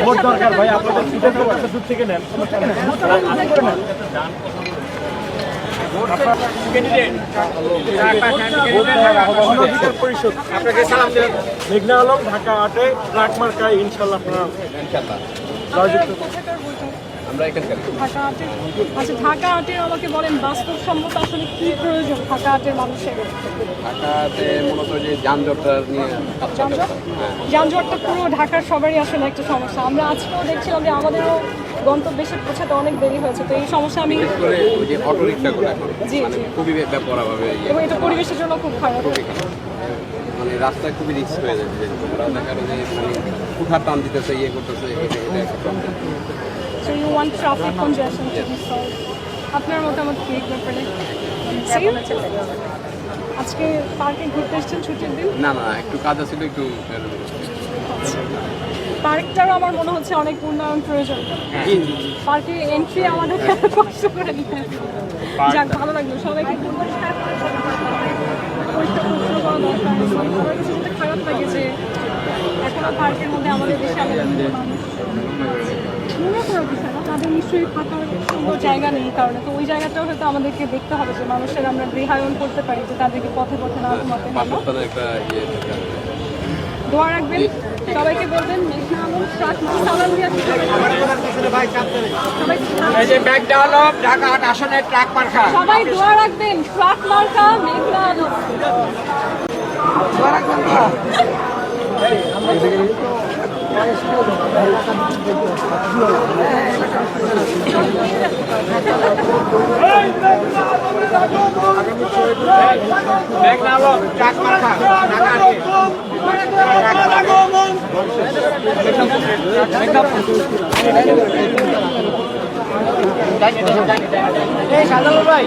Vote দরকার ভাই, আপনাদের দূর থেকে নেন। পরিষদ আপনাকে সালাম দেন। মেঘনা আলম, ঢাকা 8-এ ট্রাক মার্কায় ইনশাল্লাহ আমরা এখানকার আচ্ছা, ঢাকা আটের আমাকে বলেন বাস্তবসম্মত আসলে কি প্রয়োজন ঢাকা আটের মানুষের? ঢাকাতে মূলত যে যানজটটা নিয়ে যানজটটা পুরো ঢাকার সবারই আসলে একটা সমস্যা। আমরা আজকেও দেখছিলাম যে আমাদেরও গন্তব্যে এসে পৌঁছাতে অনেক দেরি হয়েছে, তো এই সমস্যা আমি করে ওই যে অটো রিক্সাগুলো জি মানে জি খুবই ব্যাপকভাবে এবং এটা পরিবেশের জন্য খুব খারাপ। মানে রাস্তায় খুবই রিস্ক হয়ে যাচ্ছে, ওরা দেখা গেল যে মানে কুঠার টান দিতেছে, ইয়ে করতেছে, এটা একটা problem. So you want traffic congestion to be solved? আপনার মতামত কি এই ব্যাপারে? আজকে পার্কে ঘুরতে এসেছেন ছুটির দিন? না না, একটু কাজ ছিল, একটু পার্কটারও আমার মনে হচ্ছে অনেক উন্নয়ন প্রয়োজন। পার্কে এন্ট্রি আমাদের কষ্ট করে দিতে হবে। যাক, ভালো লাগলো সবাইকে পরিষ্কার পরিচ্ছন্ন করা দরকার। আমার কাছে যেটা খারাপ লাগে যে এখনো পার্কের মধ্যে আমাদের দেশে আমাদের মানুষ মনে করার বিষয় না, তাদের নিশ্চয়ই থাকার সুন্দর জায়গা নেই কারণে, তো ওই জায়গাটাও হয়তো আমাদেরকে দেখতে হবে যে মানুষের আমরা গৃহায়ন করতে পারি, যে তাদেরকে পথে পথে না ঘুমাতে হবে। একটা ইয়ে দোয়া রাখবেন, সবাইকে বলবেন মেঘনা আলম ট্রাক সালাম দিয়ে সবাই দোয়া রাখবেন, ট্রাক মার্কা মেঘনা আলম। মেঘনা আলম, ট্রাক মার্কা, ঢাকা 8-এ সাজালো ভাই।